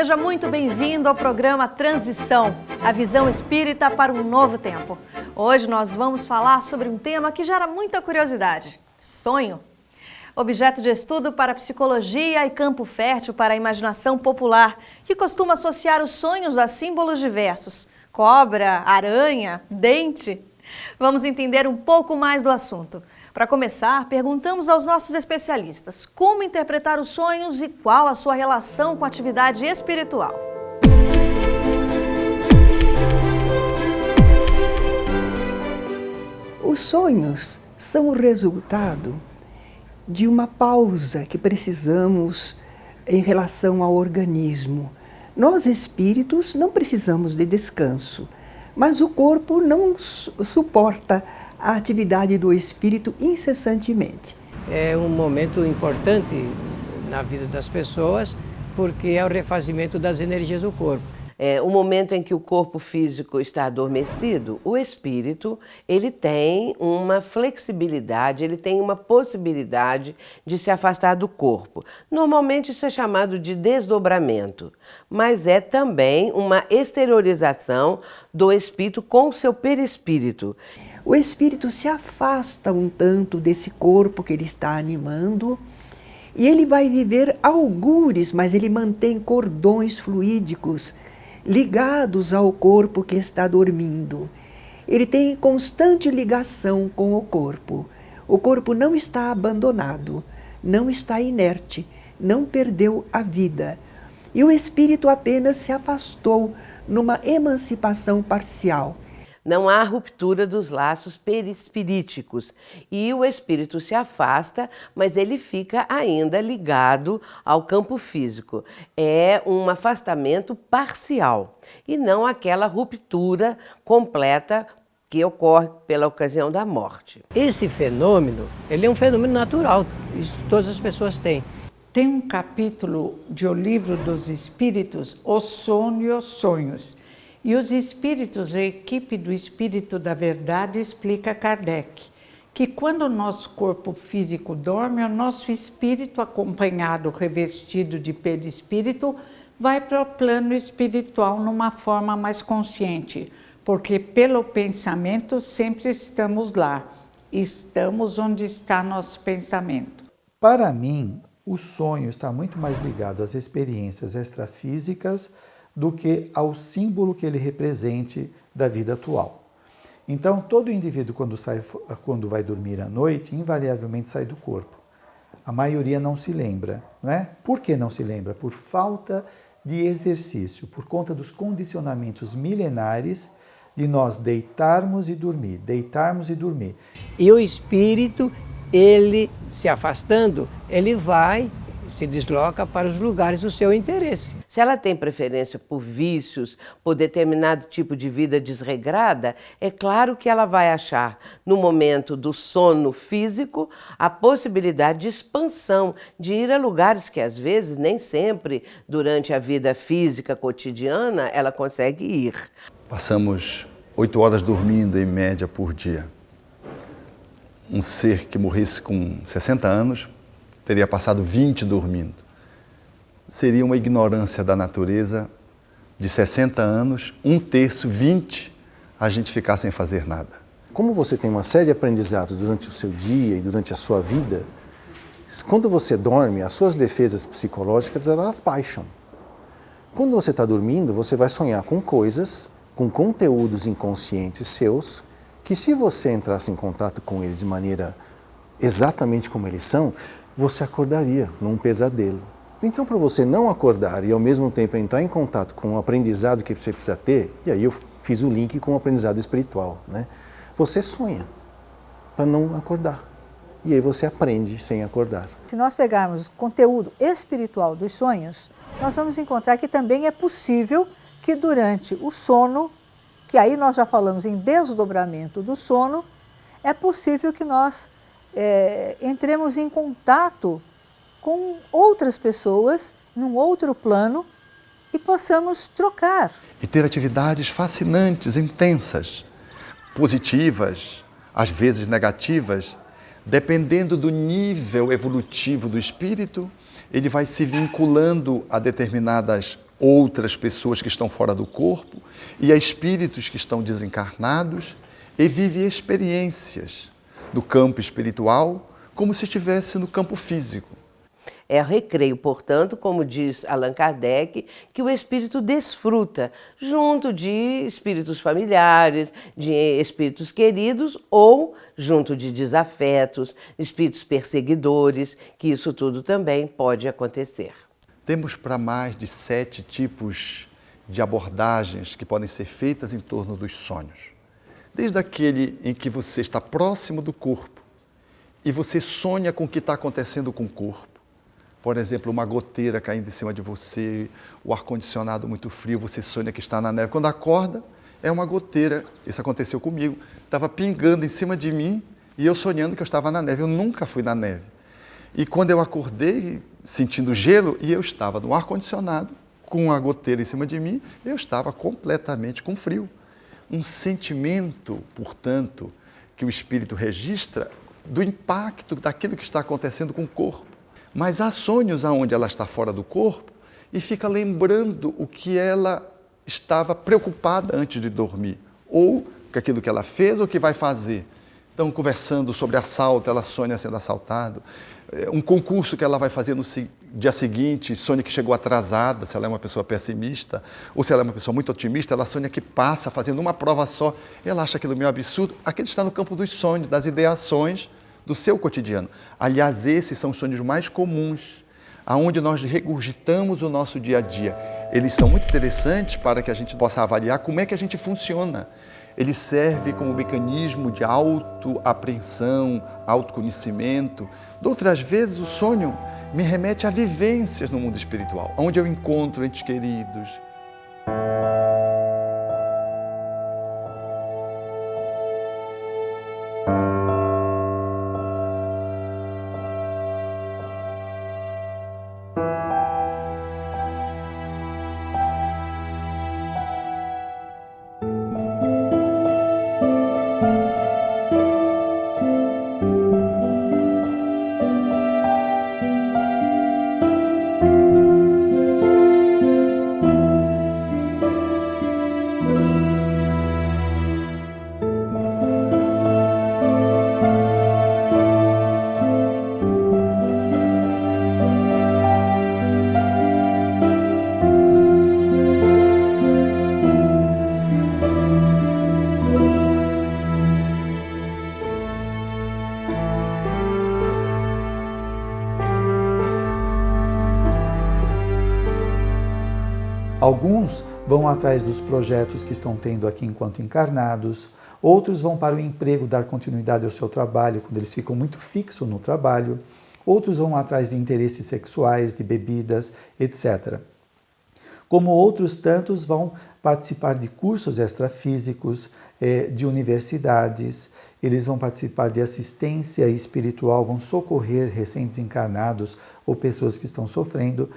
Seja muito bem-vindo ao programa Transição, a visão espírita para um novo tempo. Hoje nós vamos falar sobre um tema que gera muita curiosidade: sonho. Objeto de estudo para a psicologia e campo fértil para a imaginação popular, que costuma associar os sonhos a símbolos diversos: cobra, aranha, dente. Vamos entender um pouco mais do assunto. Para começar, perguntamos aos nossos especialistas como interpretar os sonhos e qual a sua relação com a atividade espiritual. Os sonhos são o resultado de uma pausa que precisamos em relação ao organismo. Nós, espíritos, não precisamos de descanso, mas o corpo não suporta a atividade do espírito incessantemente. É um momento importante na vida das pessoas, porque é o refazimento das energias do corpo. É o momento em que o corpo físico está adormecido, o espírito ele tem uma flexibilidade, ele tem uma possibilidade de se afastar do corpo. Normalmente isso é chamado de desdobramento, mas é também uma exteriorização do espírito com o seu perispírito. O espírito se afasta um tanto desse corpo que ele está animando e ele vai viver algures, mas ele mantém cordões fluídicos ligados ao corpo que está dormindo. Ele tem constante ligação com o corpo. O corpo não está abandonado, não está inerte, não perdeu a vida. E o espírito apenas se afastou numa emancipação parcial. Não há ruptura dos laços perispiríticos e o espírito se afasta, mas ele fica ainda ligado ao campo físico. É um afastamento parcial e não aquela ruptura completa que ocorre pela ocasião da morte. Esse fenômeno, ele é um fenômeno natural, isso todas as pessoas têm. Tem um capítulo de O Livro dos Espíritos, O Sono e os Sonhos. E os espíritos, a equipe do Espírito da Verdade explica a Kardec que quando o nosso corpo físico dorme, o nosso espírito, acompanhado, revestido de perispírito, vai para o plano espiritual numa forma mais consciente, porque pelo pensamento sempre estamos lá, estamos onde está nosso pensamento. Para mim, o sonho está muito mais ligado às experiências extrafísicas do que ao símbolo que ele represente da vida atual. Então, todo indivíduo quando vai dormir à noite, invariavelmente sai do corpo. A maioria não se lembra, não é? Por que não se lembra? Por falta de exercício, por conta dos condicionamentos milenares de nós deitarmos e dormir, deitarmos e dormir. E o espírito, ele se afastando, ele se desloca para os lugares do seu interesse. Se ela tem preferência por vícios, por determinado tipo de vida desregrada, é claro que ela vai achar, no momento do sono físico, a possibilidade de expansão, de ir a lugares que às vezes, nem sempre, durante a vida física cotidiana, ela consegue ir. Passamos 8 horas dormindo em média por dia. Um ser que morresse com 60 anos, teria passado 20 dormindo. Seria uma ignorância da natureza de 60 anos, 1/3, 20, a gente ficar sem fazer nada. Como você tem uma série de aprendizados durante o seu dia e durante a sua vida, quando você dorme, as suas defesas psicológicas elas baixam. Quando você está dormindo, você vai sonhar com coisas, com conteúdos inconscientes seus, que se você entrasse em contato com eles de maneira exatamente como eles são, você acordaria num pesadelo. Então, para você não acordar e ao mesmo tempo entrar em contato com o aprendizado que você precisa ter, e aí eu fiz o link com o aprendizado espiritual, né? Você sonha para não acordar. E aí você aprende sem acordar. Se nós pegarmos o conteúdo espiritual dos sonhos, nós vamos encontrar que também é possível que durante o sono, que aí nós já falamos em desdobramento do sono, é possível que nós entremos em contato com outras pessoas, num outro plano, e possamos trocar. E ter atividades fascinantes, intensas, positivas, às vezes negativas, dependendo do nível evolutivo do espírito, ele vai se vinculando a determinadas outras pessoas que estão fora do corpo e a espíritos que estão desencarnados e vive experiências do campo espiritual como se estivesse no campo físico. É recreio, portanto, como diz Allan Kardec, que o espírito desfruta junto de espíritos familiares, de espíritos queridos ou junto de desafetos, espíritos perseguidores, que isso tudo também pode acontecer. Temos para mais de 7 tipos de abordagens que podem ser feitas em torno dos sonhos. Desde aquele em que você está próximo do corpo e você sonha com o que está acontecendo com o corpo. Por exemplo, uma goteira caindo em cima de você, o ar-condicionado muito frio, você sonha que está na neve. Quando acorda, é uma goteira. Isso aconteceu comigo. Estava pingando em cima de mim e eu sonhando que eu estava na neve. Eu nunca fui na neve. E quando eu acordei, sentindo gelo, e eu estava no ar-condicionado, com a goteira em cima de mim, eu estava completamente com frio. Um sentimento, portanto, que o espírito registra do impacto daquilo que está acontecendo com o corpo. Mas há sonhos onde ela está fora do corpo e fica lembrando o que ela estava preocupada antes de dormir, ou com aquilo que ela fez ou que vai fazer. Então, conversando sobre assalto, ela sonha sendo assaltada. Um concurso que ela vai fazer no dia seguinte, sonha que chegou atrasada, se ela é uma pessoa pessimista, ou se ela é uma pessoa muito otimista, ela sonha que passa fazendo uma prova só, ela acha aquilo meio absurdo. Aquilo está no campo dos sonhos, das ideações do seu cotidiano. Aliás, esses são os sonhos mais comuns, aonde nós regurgitamos o nosso dia a dia. Eles são muito interessantes para que a gente possa avaliar como é que a gente funciona. Ele serve como mecanismo de autoapreensão, autoconhecimento. De outras vezes, o sonho me remete a vivências no mundo espiritual, onde eu encontro entes queridos. Alguns vão atrás dos projetos que estão tendo aqui enquanto encarnados, outros vão para o emprego dar continuidade ao seu trabalho, quando eles ficam muito fixos no trabalho, outros vão atrás de interesses sexuais, de bebidas, etc. Como outros tantos vão participar de cursos extrafísicos, de universidades, eles vão participar de assistência espiritual, vão socorrer recém-desencarnados ou pessoas que estão sofrendo.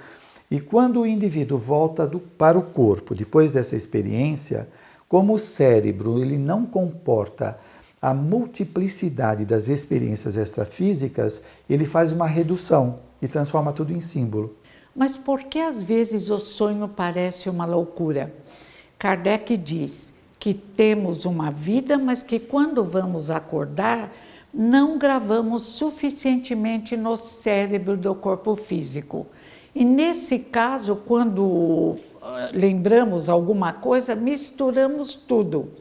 E quando o indivíduo volta para o corpo, depois dessa experiência, como o cérebro ele não comporta a multiplicidade das experiências extrafísicas, ele faz uma redução e transforma tudo em símbolo. Mas por que às vezes o sonho parece uma loucura? Kardec diz que temos uma vida, mas que quando vamos acordar, não gravamos suficientemente no cérebro do corpo físico. E nesse caso, quando lembramos alguma coisa, misturamos tudo.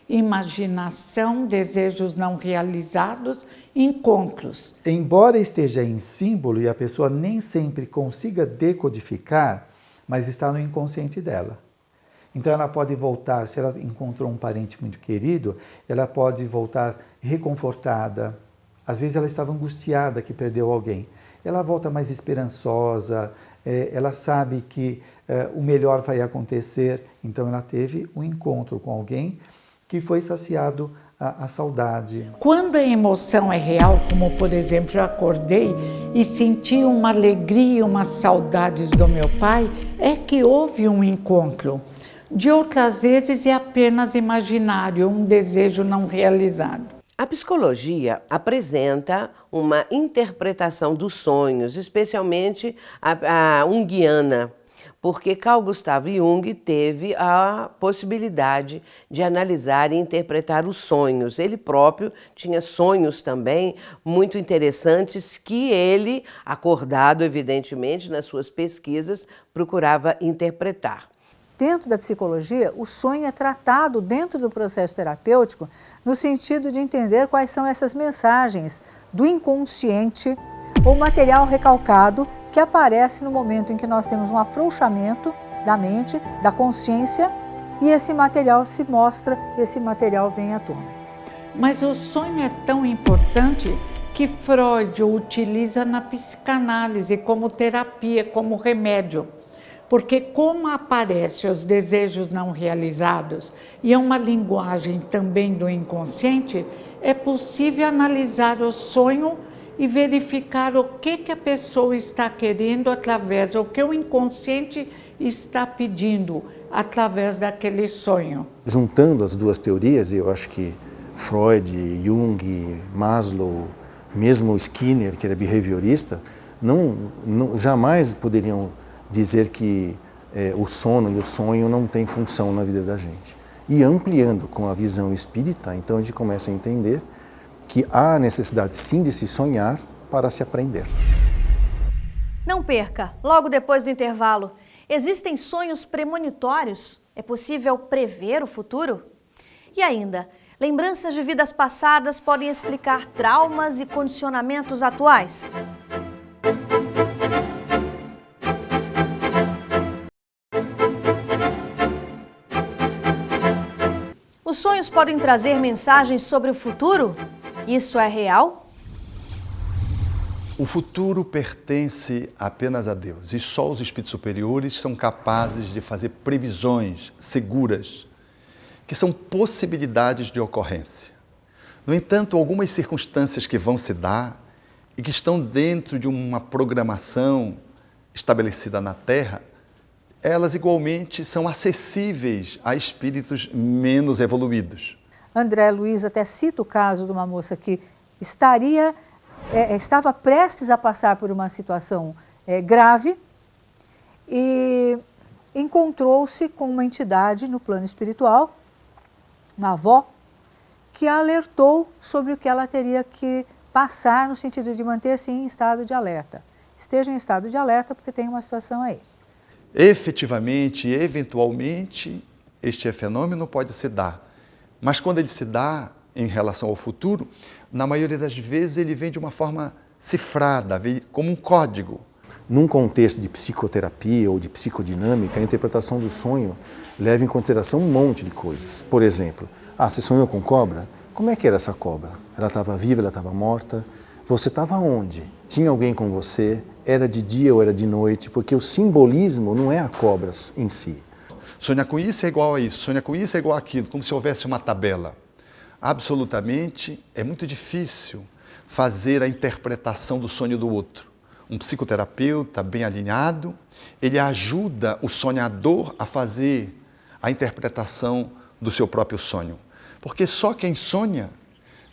Imaginação, desejos não realizados, encontros. Embora esteja em símbolo e a pessoa nem sempre consiga decodificar, mas está no inconsciente dela. Então ela pode voltar, se ela encontrou um parente muito querido, ela pode voltar reconfortada. Às vezes ela estava angustiada que perdeu alguém. Ela volta mais esperançosa, ela sabe que o melhor vai acontecer, então ela teve um encontro com alguém que foi saciado a saudade. Quando a emoção é real, como por exemplo eu acordei e senti uma alegria, umas saudades do meu pai, é que houve um encontro. De outras vezes é apenas imaginário, um desejo não realizado. A psicologia apresenta uma interpretação dos sonhos, especialmente a junguiana, porque Carl Gustav Jung teve a possibilidade de analisar e interpretar os sonhos. Ele próprio tinha sonhos também muito interessantes que ele, acordado evidentemente nas suas pesquisas, procurava interpretar. Dentro da psicologia, o sonho é tratado dentro do processo terapêutico no sentido de entender quais são essas mensagens do inconsciente ou material recalcado que aparece no momento em que nós temos um afrouxamento da mente, da consciência, e esse material se mostra, esse material vem à tona. Mas o sonho é tão importante que Freud o utiliza na psicanálise como terapia, como remédio. Porque como aparecem os desejos não realizados e é uma linguagem também do inconsciente, é possível analisar o sonho e verificar o que a pessoa está querendo através, o que o inconsciente está pedindo através daquele sonho. Juntando as duas teorias, eu acho que Freud, Jung, Maslow, mesmo Skinner, que era behaviorista, jamais poderiam dizer que o sono e o sonho não têm função na vida da gente. E ampliando com a visão espírita, então a gente começa a entender que há necessidade sim de se sonhar para se aprender. Não perca, logo depois do intervalo, existem sonhos premonitórios? É possível prever o futuro? E ainda, lembranças de vidas passadas podem explicar traumas e condicionamentos atuais? Os sonhos podem trazer mensagens sobre o futuro? Isso é real? O futuro pertence apenas a Deus e só os espíritos superiores são capazes de fazer previsões seguras, que são possibilidades de ocorrência. No entanto, algumas circunstâncias que vão se dar e que estão dentro de uma programação estabelecida na Terra, elas igualmente são acessíveis a espíritos menos evoluídos. André Luiz até cita o caso de uma moça que estava prestes a passar por uma situação grave e encontrou-se com uma entidade no plano espiritual, uma avó, que a alertou sobre o que ela teria que passar no sentido de manter-se em estado de alerta. Esteja em estado de alerta porque tem uma situação aí. Efetivamente, eventualmente, este fenômeno pode se dar. Mas quando ele se dá em relação ao futuro, na maioria das vezes ele vem de uma forma cifrada, vem como um código. Num contexto de psicoterapia ou de psicodinâmica, a interpretação do sonho leva em consideração um monte de coisas. Por exemplo, você sonhou com cobra? Como é que era essa cobra? Ela estava viva, ela estava morta? Você estava onde? Tinha alguém com você? Era de dia ou era de noite? Porque o simbolismo não é a cobra em si. Sonhar com isso é igual a isso, sonhar com isso é igual àquilo, como se houvesse uma tabela. Absolutamente, é muito difícil fazer a interpretação do sonho do outro. Um psicoterapeuta bem alinhado, ele ajuda o sonhador a fazer a interpretação do seu próprio sonho. Porque só quem sonha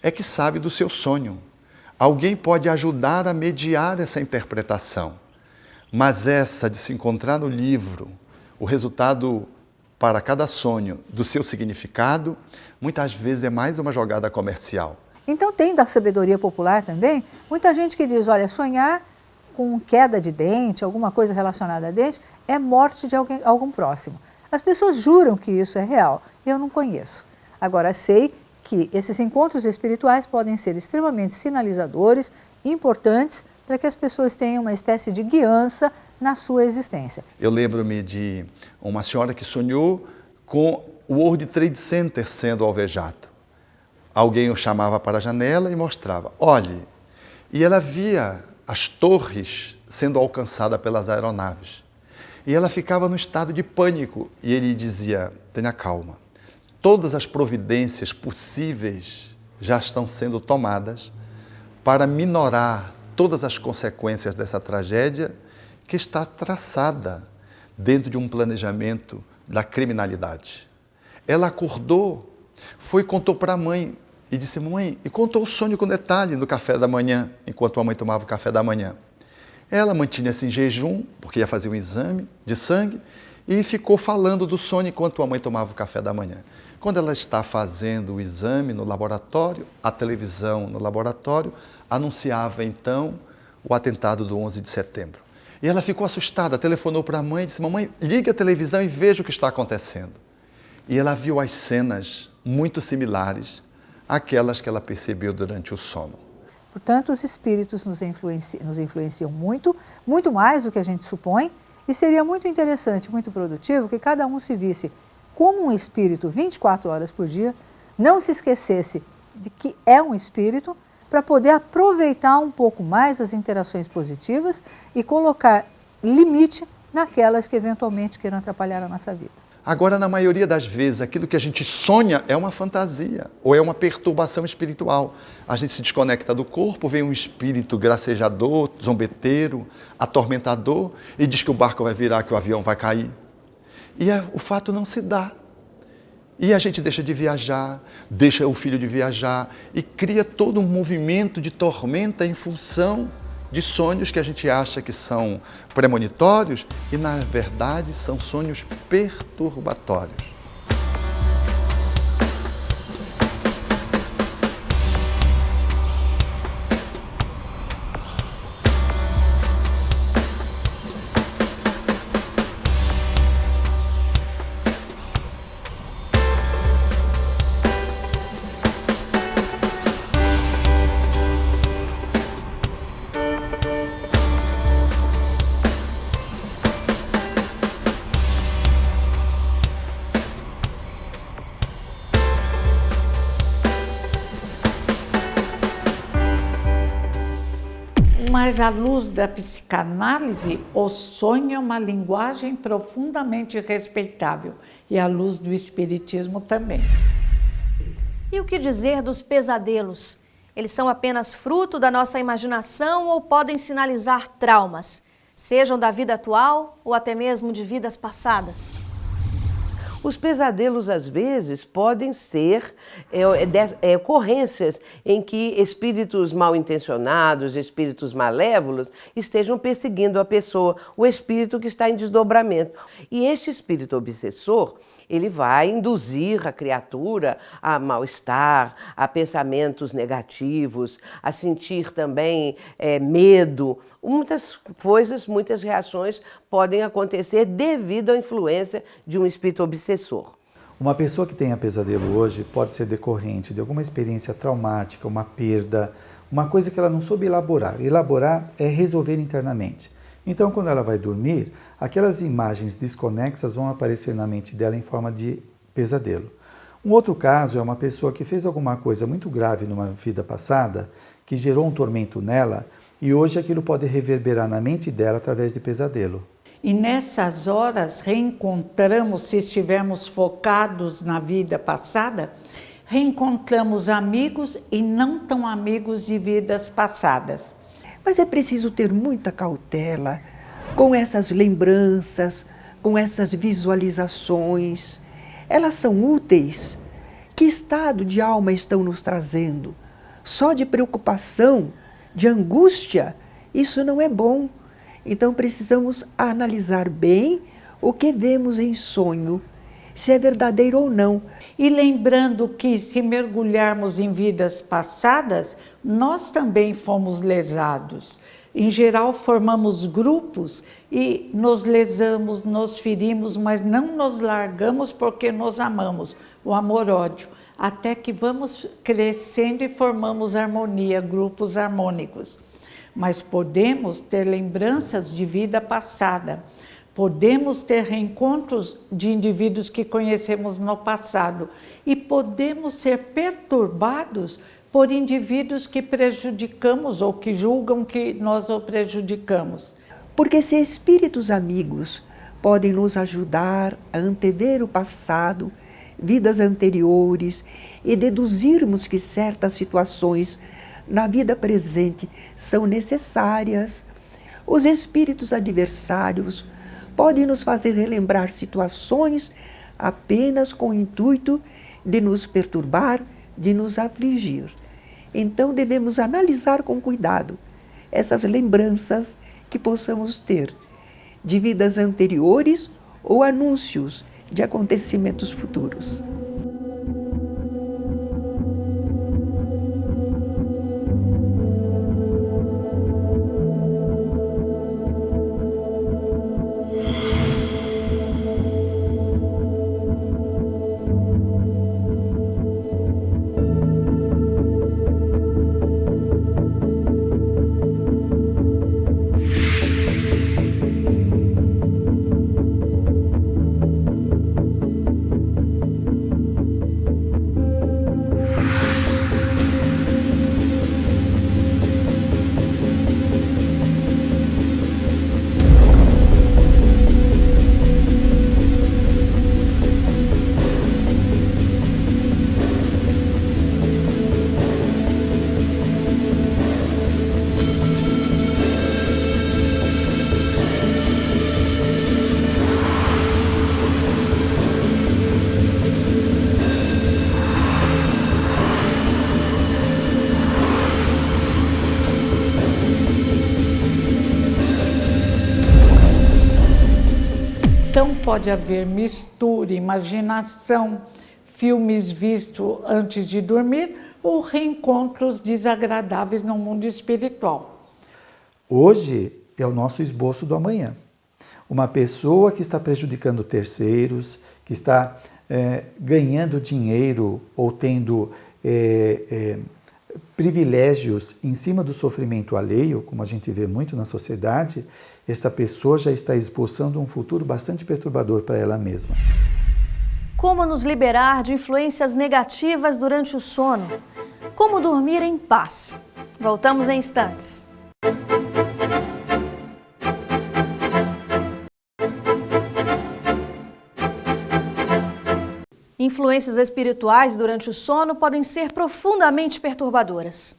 é que sabe do seu sonho. Alguém pode ajudar a mediar essa interpretação. Mas essa de se encontrar no livro, o resultado para cada sonho do seu significado, muitas vezes é mais uma jogada comercial. Então tem da sabedoria popular também, muita gente que diz, olha, sonhar com queda de dente, alguma coisa relacionada a dente, é morte de algum próximo. As pessoas juram que isso é real, eu não conheço. Agora sei que esses encontros espirituais podem ser extremamente sinalizadores, importantes, para que as pessoas tenham uma espécie de guiança na sua existência. Eu lembro-me de uma senhora que sonhou com o World Trade Center sendo alvejado. Alguém o chamava para a janela e mostrava, olhe, e ela via as torres sendo alcançadas pelas aeronaves. E ela ficava no estado de pânico e ele dizia, tenha calma, todas as providências possíveis já estão sendo tomadas para minorar todas as consequências dessa tragédia que está traçada dentro de um planejamento da criminalidade. Ela acordou, foi e contou para a mãe e disse, mãe, e contou o sonho com detalhe no café da manhã, enquanto a mãe tomava o café da manhã. Ela mantinha-se em jejum, porque ia fazer um exame de sangue, e ficou falando do sonho enquanto a mãe tomava o café da manhã. Quando ela está fazendo o exame no laboratório, a televisão no laboratório anunciava então o atentado do 11 de setembro. E ela ficou assustada, telefonou para a mãe e disse: mamãe, ligue a televisão e veja o que está acontecendo. E ela viu as cenas muito similares àquelas que ela percebeu durante o sono. Portanto, os espíritos nos influenciam muito, muito mais do que a gente supõe, e seria muito interessante, muito produtivo que cada um se visse como um espírito 24 horas por dia, não se esquecesse de que é um espírito, para poder aproveitar um pouco mais as interações positivas e colocar limite naquelas que eventualmente queiram atrapalhar a nossa vida. Agora, na maioria das vezes, aquilo que a gente sonha é uma fantasia ou é uma perturbação espiritual. A gente se desconecta do corpo, vem um espírito gracejador, zombeteiro, atormentador e diz que o barco vai virar, que o avião vai cair. E o fato não se dá. E a gente deixa de viajar, deixa o filho de viajar e cria todo um movimento de tormenta em função de sonhos que a gente acha que são premonitórios e, na verdade, são sonhos perturbatórios. Mas à luz da psicanálise, o sonho é uma linguagem profundamente respeitável e à luz do espiritismo também. E o que dizer dos pesadelos? Eles são apenas fruto da nossa imaginação ou podem sinalizar traumas, sejam da vida atual ou até mesmo de vidas passadas? Os pesadelos, às vezes, podem ser ocorrências em que espíritos mal intencionados, espíritos malévolos, estejam perseguindo a pessoa, o espírito que está em desdobramento. E este espírito obsessor, ele vai induzir a criatura a mal-estar, a pensamentos negativos, a sentir também medo. Muitas coisas, muitas reações podem acontecer devido à influência de um espírito obsessor. Uma pessoa que tenha pesadelo hoje pode ser decorrente de alguma experiência traumática, uma perda, uma coisa que ela não soube elaborar. Elaborar é resolver internamente. Então, quando ela vai dormir, aquelas imagens desconexas vão aparecer na mente dela em forma de pesadelo. Um outro caso é uma pessoa que fez alguma coisa muito grave numa vida passada, que gerou um tormento nela, e hoje aquilo pode reverberar na mente dela através de pesadelo. E nessas horas reencontramos, se estivermos focados na vida passada, reencontramos amigos e não tão amigos de vidas passadas. Mas é preciso ter muita cautela com essas lembranças, com essas visualizações. Elas são úteis. Que estado de alma estão nos trazendo? Só de preocupação, de angústia, isso não é bom. Então precisamos analisar bem o que vemos em sonho, se é verdadeiro ou não. E lembrando que se mergulharmos em vidas passadas, nós também fomos lesados. Em geral, formamos grupos e nos lesamos, nos ferimos, mas não nos largamos porque nos amamos, o amor-ódio, até que vamos crescendo e formamos harmonia, grupos harmônicos. Mas podemos ter lembranças de vida passada, podemos ter reencontros de indivíduos que conhecemos no passado e podemos ser perturbados por indivíduos que prejudicamos ou que julgam que nós o prejudicamos. Porque se espíritos amigos podem nos ajudar a antever o passado, vidas anteriores e deduzirmos que certas situações na vida presente são necessárias, os espíritos adversários podem nos fazer relembrar situações apenas com o intuito de nos perturbar, de nos afligir. Então devemos analisar com cuidado essas lembranças que possamos ter, de vidas anteriores ou anúncios de acontecimentos futuros. Então pode haver mistura, imaginação, filmes vistos antes de dormir ou reencontros desagradáveis no mundo espiritual. Hoje é o nosso esboço do amanhã. Uma pessoa que está prejudicando terceiros, que está ganhando dinheiro ou tendo privilégios em cima do sofrimento alheio, como a gente vê muito na sociedade, esta pessoa já está esboçando um futuro bastante perturbador para ela mesma. Como nos liberar de influências negativas durante o sono? Como dormir em paz? Voltamos em instantes. Influências espirituais durante o sono podem ser profundamente perturbadoras.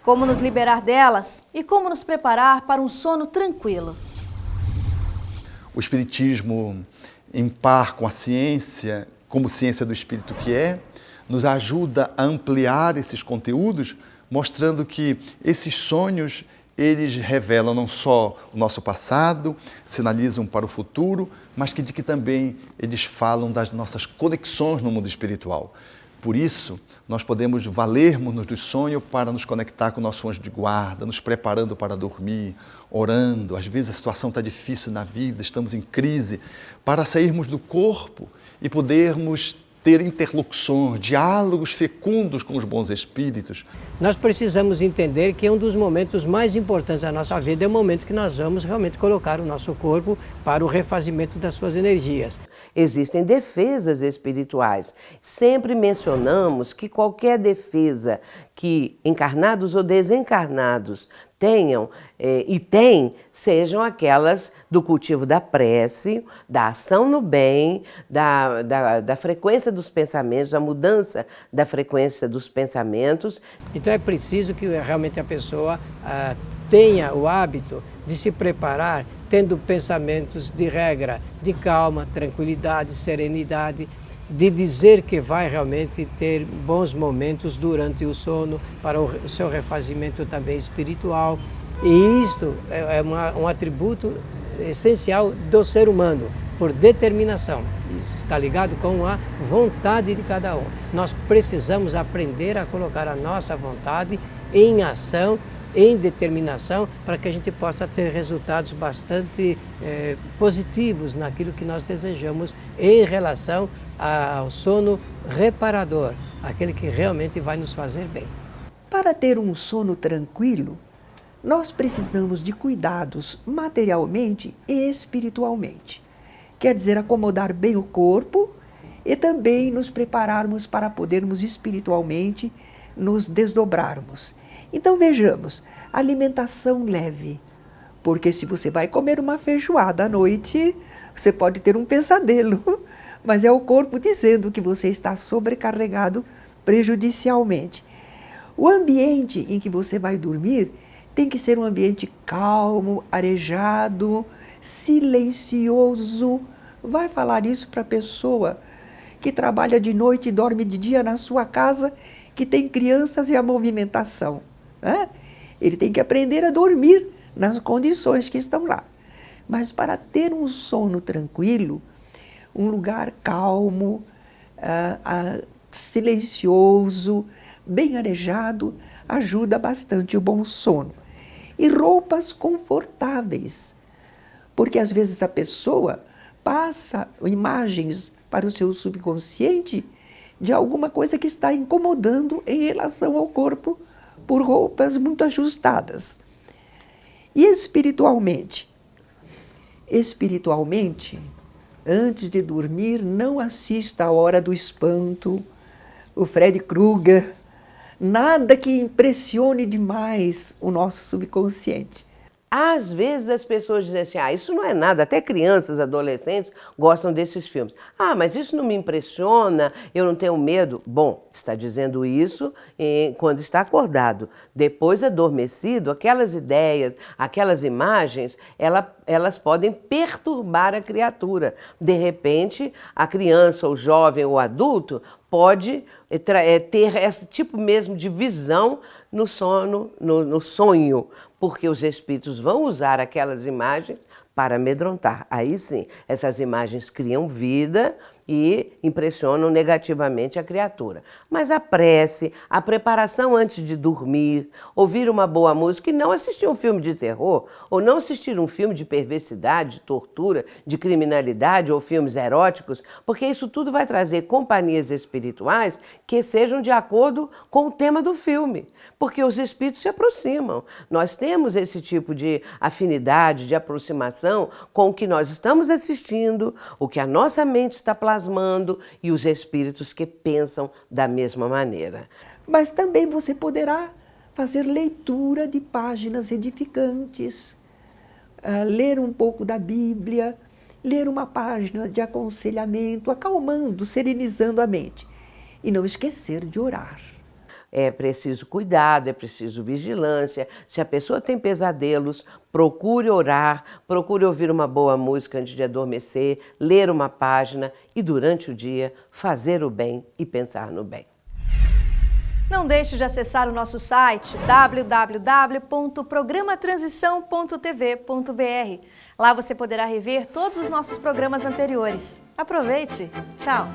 Como nos liberar delas e como nos preparar para um sono tranquilo? O Espiritismo, em par com a ciência, como ciência do Espírito que é, nos ajuda a ampliar esses conteúdos, mostrando que esses sonhos, eles revelam não só o nosso passado, sinalizam para o futuro, mas de que também eles falam das nossas conexões no mundo espiritual. Por isso, nós podemos valermos-nos do sonho para nos conectar com o nosso anjo de guarda, nos preparando para dormir, orando. Às vezes a situação está difícil na vida, estamos em crise, para sairmos do corpo e podermos ter interlocuções, diálogos fecundos com os bons espíritos. Nós precisamos entender que um dos momentos mais importantes da nossa vida é o momento que nós vamos realmente colocar o nosso corpo para o refazimento das suas energias. Existem defesas espirituais. Sempre mencionamos que qualquer defesa que encarnados ou desencarnados tenham e têm, sejam aquelas do cultivo da prece, da ação no bem, da frequência dos pensamentos, a mudança da frequência dos pensamentos. Então é preciso que realmente a pessoa tenha o hábito de se preparar tendo pensamentos de regra, de calma, tranquilidade, serenidade, de dizer que vai realmente ter bons momentos durante o sono para o seu refazimento também espiritual. E isto é um atributo essencial do ser humano, por determinação. Isso está ligado com a vontade de cada um. Nós precisamos aprender a colocar a nossa vontade em ação, em determinação, para que a gente possa ter resultados bastante positivos naquilo que nós desejamos em relação ao sono reparador, aquele que realmente vai nos fazer bem. Para ter um sono tranquilo, nós precisamos de cuidados materialmente e espiritualmente. Quer dizer, acomodar bem o corpo e também nos prepararmos para podermos espiritualmente nos desdobrarmos. Então vejamos, alimentação leve, porque se você vai comer uma feijoada à noite, você pode ter um pesadelo, mas é o corpo dizendo que você está sobrecarregado prejudicialmente. O ambiente em que você vai dormir tem que ser um ambiente calmo, arejado, silencioso. Vai falar isso para a pessoa que trabalha de noite e dorme de dia na sua casa, que tem crianças e a movimentação. Ele tem que aprender a dormir nas condições que estão lá. Mas para ter um sono tranquilo, um lugar calmo, silencioso, bem arejado, ajuda bastante o bom sono. E roupas confortáveis, porque às vezes a pessoa passa imagens para o seu subconsciente de alguma coisa que está incomodando em relação ao corpo por roupas muito ajustadas. E espiritualmente? Espiritualmente, antes de dormir, não assista a Hora do Espanto, o Freddy Krueger, nada que impressione demais o nosso subconsciente. Às vezes as pessoas dizem assim, isso não é nada, até crianças, adolescentes gostam desses filmes. Mas isso não me impressiona, eu não tenho medo. Bom, está dizendo isso quando está acordado. Depois adormecido, aquelas ideias, aquelas imagens, elas podem perturbar a criatura. De repente, a criança, o jovem ou o adulto pode ter esse tipo mesmo de visão no sono, no sonho, porque os espíritos vão usar aquelas imagens para amedrontar. Aí sim, essas imagens criam vida e impressionam negativamente a criatura. Mas a prece, a preparação antes de dormir, ouvir uma boa música e não assistir um filme de terror, ou não assistir um filme de perversidade, de tortura, de criminalidade ou filmes eróticos, porque isso tudo vai trazer companhias espirituais que sejam de acordo com o tema do filme, porque os espíritos se aproximam. Nós temos esse tipo de afinidade, de aproximação com o que nós estamos assistindo, o que a nossa mente está plasmando e os espíritos que pensam da mesma maneira. Mas também você poderá fazer leitura de páginas edificantes, ler um pouco da Bíblia, ler uma página de aconselhamento, acalmando, serenizando a mente. E não esquecer de orar. É preciso cuidado, é preciso vigilância. Se a pessoa tem pesadelos, procure orar, procure ouvir uma boa música antes de adormecer, ler uma página e durante o dia fazer o bem e pensar no bem. Não deixe de acessar o nosso site www.programatransição.tv.br. Lá você poderá rever todos os nossos programas anteriores. Aproveite! Tchau!